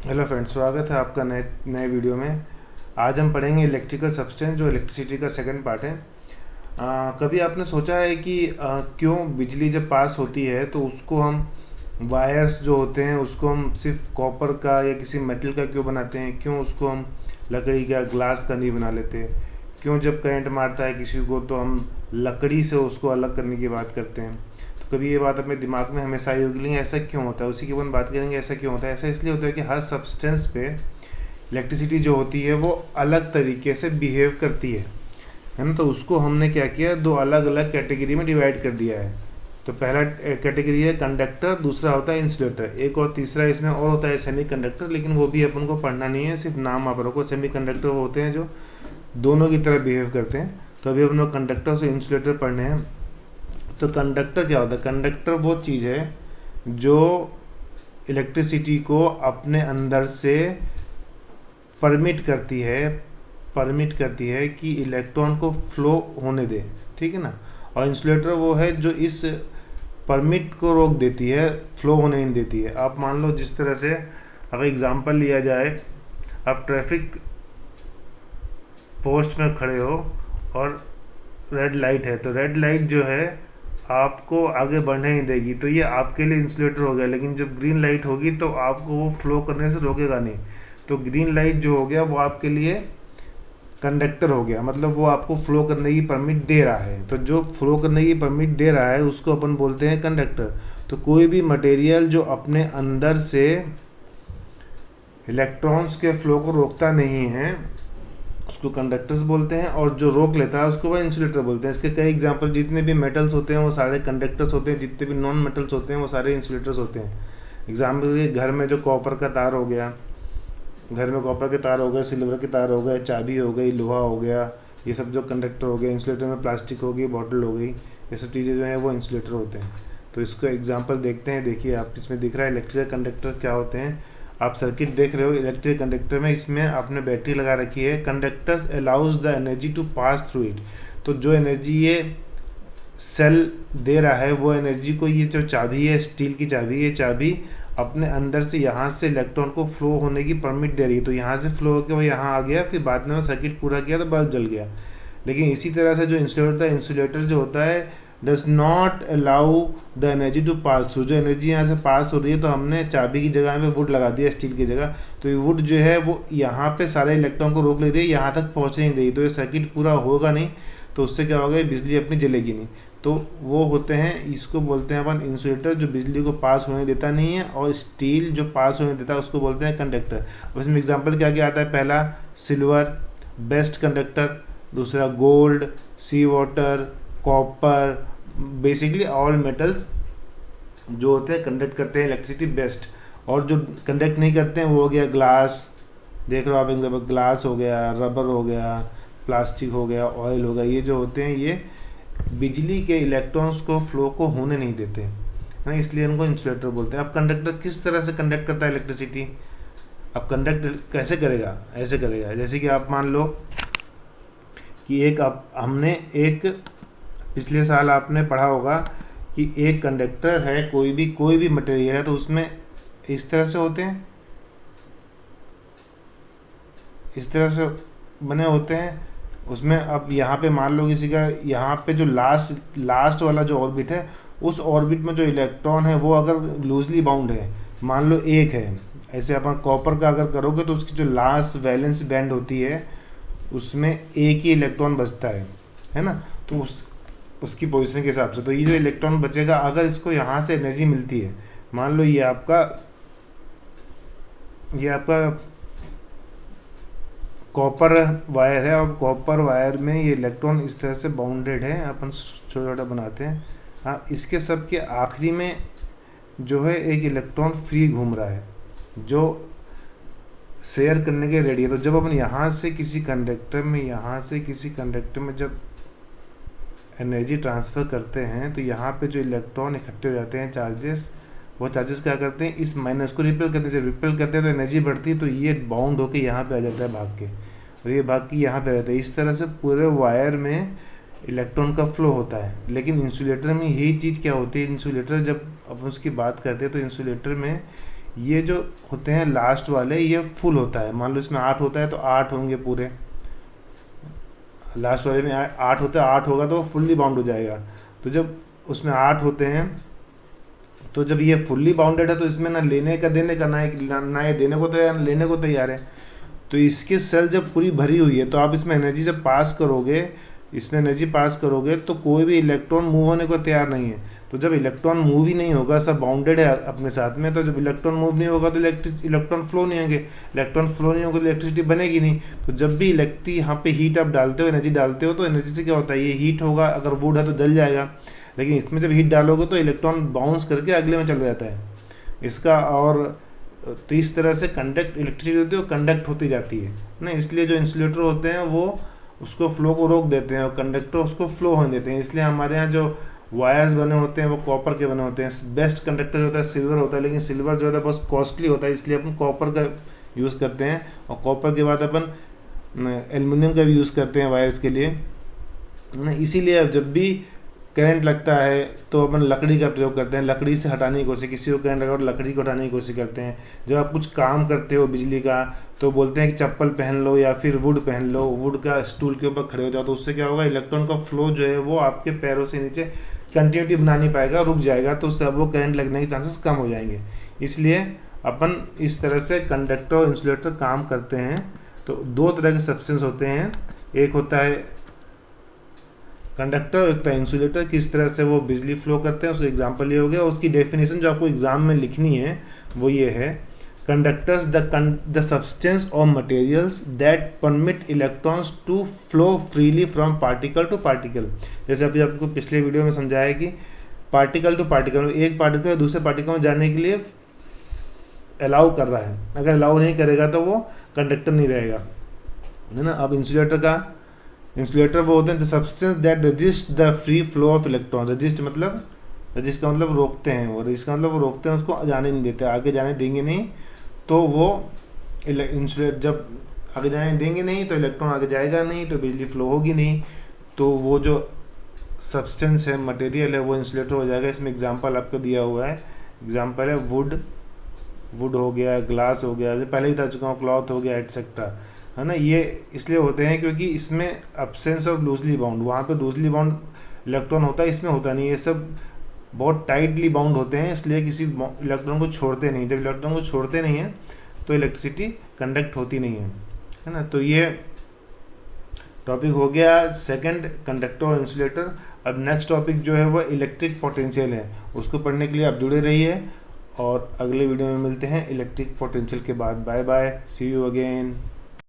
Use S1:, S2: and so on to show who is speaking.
S1: Hello friends, स्वागत है आपका नए नए वीडियो में। आज हम पढ़ेंगे इलेक्ट्रिकल सब्सटेंस, जो इलेक्ट्रिसिटी का सेकंड पार्ट है। कभी आपने सोचा है कि क्यों बिजली जब पास होती है तो उसको हम वायर्स जो होते हैं उसको हम सिर्फ कॉपर का या किसी मेटल का क्यों बनाते हैं? क्यों उसको हम लकड़ी का, ग्लास का नहीं बना लेते? क्यों जब करंट मारता है किसी को तो हम लकड़ी से उसको अलग करने की बात करते हैं? तो कभी ये बात अपने दिमाग में हमेशा आई होगी, लेकिन ऐसा क्यों होता है? उसी की अपन बात करेंगे, ऐसा क्यों होता है। ऐसा इसलिए होता है कि हर सब्सटेंस पे इलेक्ट्रिसिटी जो होती है वो अलग तरीके से बिहेव करती है ना। तो उसको हमने क्या किया, दो अलग अलग कैटेगरी में डिवाइड कर दिया है। तो पहला कैटेगरी है कंडक्टर, दूसरा होता है इंसुलेटर, एक और तीसरा इसमें और होता है सेमी कंडक्टर, लेकिन वो भी अपन को पढ़ना नहीं है, सिर्फ नाम आप रखो। सेमी कंडक्टर होते हैं जो दोनों की तरह बिहेव करते हैं। तो अभी अपन लोग कंडक्टर से इंसुलेटर पढ़ने हैं। तो कंडक्टर क्या होता है? कंडक्टर वो चीज़ है जो इलेक्ट्रिसिटी को अपने अंदर से परमिट करती है कि इलेक्ट्रॉन को फ्लो होने दे, ठीक है ना। और इंसुलेटर वो है जो इस परमिट को रोक देती है, फ्लो होने नहीं देती है। आप मान लो, जिस तरह से अगर एग्जांपल लिया जाए, आप ट्रैफिक पोस्ट में खड़े हो और रेड लाइट है, तो रेड लाइट जो है आपको आगे बढ़ने नहीं देगी, तो ये आपके लिए इंसुलेटर हो गया। लेकिन जब ग्रीन लाइट होगी तो आपको वो फ्लो करने से रोकेगा नहीं। तो ग्रीन लाइट जो हो गया वो आपके लिए कंडक्टर हो गया, मतलब वो आपको फ्लो करने की परमिट दे रहा है। तो जो फ्लो करने की परमिट दे रहा है उसको अपन बोलते हैं कंडक्टर। तो कोई भी मटेरियल जो अपने अंदर से इलेक्ट्रॉन्स के फ्लो को रोकता नहीं है उसको कंडक्टर्स बोलते हैं, और जो रोक लेता है उसको वह इंसुलेटर बोलते हैं। इसके कई एग्जांपल, जितने भी मेटल्स होते हैं वो सारे कंडक्टर्स होते हैं, जितने भी नॉन मेटल्स होते हैं वो सारे इंसुलेटर्स होते हैं। एग्जाम्पल के घर में जो कॉपर का तार हो गया, घर में कॉपर के तार हो गए, सिल्वर के तार हो गए, चाबी हो गई, लोहा हो गया, ये सब जो कंडक्टर हो गए। इंसुलेटर में प्लास्टिक हो गई, बॉटल हो गई, ये सब चीज़ें जो हैं वो इंसुलेटर होते हैं। तो इसको एग्जाम्पल देखते हैं। देखिए, आप इसमें दिख रहा है इलेक्ट्रिकल कंडक्टर क्या होते हैं। आप सर्किट देख रहे हो इलेक्ट्रिक कंडक्टर में, इसमें आपने बैटरी लगा रखी है। Conductors allows the energy to pass through it. तो जो एनर्जी ये सेल दे रहा है वो एनर्जी को, ये जो चाबी है, स्टील की चाबी, ये चाबी अपने अंदर से यहाँ से इलेक्ट्रॉन को फ्लो होने की परमिट दे रही है। तो यहाँ से फ्लो होकर वो यहाँ आ गया, फिर बाद में सर्किट पूरा किया तो बल्ब जल गया। लेकिन इसी तरह से जो इंसुलेटर इंसुलेटर जो होता है does not allow the energy to pass through. जो एनर्जी यहाँ से पास हो रही है, तो हमने चाबी की जगह पे वुड लगा दिया, स्टील की जगह, तो ये वुड जो है वो यहाँ पे सारे इलेक्ट्रॉन को रोक ले रही है, यहाँ तक पहुँचने नहीं देगी। तो ये सर्किट पूरा होगा नहीं, तो उससे क्या होगा, बिजली अपनी जलेगी नहीं। तो वो होते हैं, इसको बोलते हैं अपन इंसुलेटर, जो बिजली को पास होने देता नहीं है। और स्टील जो पास होने देता है उसको बोलते हैं कंडक्टर। अब इसमें एग्जांपल क्या क्या आता है? पहला सिल्वर, बेस्ट कंडक्टर। दूसरा gold, sea water, copper, basically all metals जो होते हैं कंडक्ट करते हैं इलेक्ट्रिसिटी बेस्ट। और जो कंडक्ट नहीं करते हैं वो हो गया ग्लास, देख रहे हो आप एग्जाम्पल, ग्लास हो गया, रबर हो गया, प्लास्टिक हो गया, ऑयल हो गया। ये जो होते हैं ये बिजली के इलेक्ट्रॉन्स को फ्लो को होने नहीं देते है ना, इसलिए इनको इंसुलेटर बोलते हैं। अब कंडक्टर किस तरह से कंडक्ट करता है इलेक्ट्रिसिटी? अब कंडक्ट कैसे करेगा? ऐसे करेगा, जैसे कि आप मान लो कि एक, अब हमने एक, पिछले साल आपने पढ़ा होगा कि एक कंडक्टर है, कोई भी मटेरियल है, तो उसमें इस तरह से होते हैं, इस तरह से बने होते हैं उसमें। अब यहाँ पे मान लो किसी का, यहाँ पे जो लास्ट लास्ट वाला जो ऑर्बिट है, उस ऑर्बिट में जो इलेक्ट्रॉन है वो अगर लूजली बाउंड है, मान लो एक है, ऐसे अपन कॉपर का अगर करोगे तो उसकी जो लास्ट वैलेंस बैंड होती है उसमें एक ही इलेक्ट्रॉन बचता है ना। तो उसकी पोजीशन के हिसाब से, तो ये जो इलेक्ट्रॉन बचेगा, अगर इसको यहाँ से एनर्जी मिलती है, मान लो ये आपका कॉपर वायर है, और कॉपर वायर में ये इलेक्ट्रॉन इस तरह से बाउंडेड है, अपन छोटा छोटा बनाते हैं। हाँ, इसके सब के आखिरी में जो है एक इलेक्ट्रॉन फ्री घूम रहा है जो शेयर करने के रेडी है। तो जब अपन यहाँ से किसी कंडक्टर में जब एनर्जी ट्रांसफ़र करते हैं, तो यहाँ पे जो इलेक्ट्रॉन इकट्ठे हो जाते हैं, चार्जेस, वो चार्जेस क्या करते हैं, इस माइनस को रिपेल करते हैं। जब रिपेल करते हैं तो एनर्जी बढ़ती है, तो ये बाउंड होकर यहाँ पे आ जाता है भाग के, और ये भाग के यहाँ पे आ जाता है। इस तरह से पूरे वायर में इलेक्ट्रॉन का फ्लो होता है। लेकिन इंसुलेटर में यही चीज़ क्या होती है, इंसुलेटर जब अपन उसकी बात करते हैं तो इंसुलेटर में ये जो होते हैं लास्ट वाले ये फुल होता है। मान लो इसमें 8 होता है तो 8 होंगे पूरे, लास्ट वाले में 8 होता है, 8 होगा तो वो फुल्ली बाउंड हो जाएगा। तो जब उसमें 8 होते हैं तो जब ये फुल्ली बाउंडेड है तो इसमें ना लेने का देने का, ना ये देने को तैयार ना लेने को तैयार है। तो इसकी सेल जब पूरी भरी हुई है तो आप इसमें एनर्जी जब पास करोगे, इसमें एनर्जी पास करोगे तो कोई भी इलेक्ट्रॉन मूव होने को तैयार नहीं है। तो जब इलेक्ट्रॉन मूव ही नहीं होगा, सब बाउंडेड है अपने साथ में, तो जब इलेक्ट्रॉन मूव नहीं होगा तो इलेक्ट्रॉन फ्लो नहीं होंगे, इलेक्ट्रॉन फ्लो नहीं होगा तो इलेक्ट्रिसिटी बनेगी नहीं। तो जब भी यहाँ पे हीट आप डालते हो, एनर्जी डालते हो, तो एनर्जी से क्या होता है, ये हीट होगा, अगर वुड है तो जल जाएगा, लेकिन इसमें जब हीट डालोगे तो इलेक्ट्रॉन बाउंस करके अगले में चला जाता है इसका। और तो इस तरह से कंडक्ट इलेक्ट्रिसिटी होती है वो कंडक्ट होती जाती है ना। इसलिए जो इंसुलेटर होते हैं वो उसको फ्लो को रोक देते हैं और कंडक्टर उसको फ्लो होने देते हैं। इसलिए हमारे यहाँ जो वायर्स बने होते हैं वो कॉपर के बने होते हैं। बेस्ट कंडक्टर जो होता है सिल्वर होता है, लेकिन सिल्वर जो होता है बहुत कॉस्टली होता है, इसलिए अपन कॉपर का यूज़ करते हैं। और कॉपर के बाद अपन एल्युमिनियम का भी यूज़ करते हैं वायर्स के लिए ना। इसीलिए जब भी करंट लगता है तो अपन लकड़ी का प्रयोग करते हैं, लकड़ी से हटाने की कोशिश, किसी को करंट लगा तो लकड़ी को हटाने की कोशिश करते हैं। जब आप कुछ काम करते हो बिजली का तो बोलते हैं कि चप्पल पहन लो या फिर वुड पहन लो, वुड का स्टूल के ऊपर खड़े हो जाओ, तो उससे क्या होगा, इलेक्ट्रॉन का फ्लो जो है वो आपके पैरों से नीचे कंटिन्यूटी बना नहीं पाएगा, रुक जाएगा, तो उससे वो करंट लगने के चांसेस कम हो जाएंगे। इसलिए अपन इस तरह से कंडक्टर और इंसुलेटर काम करते हैं। तो दो तरह के सब्सटेंस होते हैं, एक होता है कंडक्टर, एक होता है इंसुलेटर। किस तरह से वो बिजली फ्लो करते हैं उसका एग्जांपल ये हो गया। उसकी डेफिनेशन जो आपको एग्जाम में लिखनी है वो ये है, कंडक्टर्स द सब्सटेंस और materials that permit electrons to flow freely from particle to particle. जैसे अभी आपको पिछले वीडियो में समझाया कि पार्टिकल टू पार्टिकल, एक पार्टिकल दूसरे पार्टिकल में जाने के लिए अलाउ कर रहा है, अगर अलाउ नहीं करेगा तो वो कंडक्टर नहीं रहेगा, है ना। अब इंसुलेटर वो होते हैं the substance that resist the free flow of electron. Resist का मतलब रोकते हैं, वो रजिस्ट का मतलब वो रोकते हैं, उसको जाने नहीं देते, आगे जाने देंगे नहीं। तो वो इंसुलेट जब आगे जाने देंगे नहीं तो इलेक्ट्रॉन आगे जाएगा नहीं, तो बिजली फ्लो होगी नहीं, तो वो जो सब्सटेंस है, मटेरियल है, वो इंसुलेटर हो जाएगा। इसमें एग्जांपल आपको दिया हुआ है, एग्जांपल है वुड हो गया, ग्लास हो गया, पहले ही बता चुका हूँ, क्लॉथ हो गया, एटसेट्रा, है ना। ये इसलिए होते हैं क्योंकि इसमें एब्सेंस ऑफ लूजली बाउंड, वहाँ पे लूजली बाउंड इलेक्ट्रॉन होता है, इसमें होता नहीं। ये सब बहुत टाइटली बाउंड होते हैं, इसलिए किसी इलेक्ट्रॉन को छोड़ते नहीं। जब इलेक्ट्रॉन को छोड़ते नहीं है तो इलेक्ट्रिसिटी कंडक्ट होती नहीं है ना। तो ये टॉपिक हो गया सेकंड, कंडक्टर और इंसुलेटर। अब नेक्स्ट टॉपिक जो है वो इलेक्ट्रिक पोटेंशियल है, उसको पढ़ने के लिए आप जुड़े रहिए और अगले वीडियो में मिलते हैं इलेक्ट्रिक पोटेंशियल के बाद। Bye bye, see you again.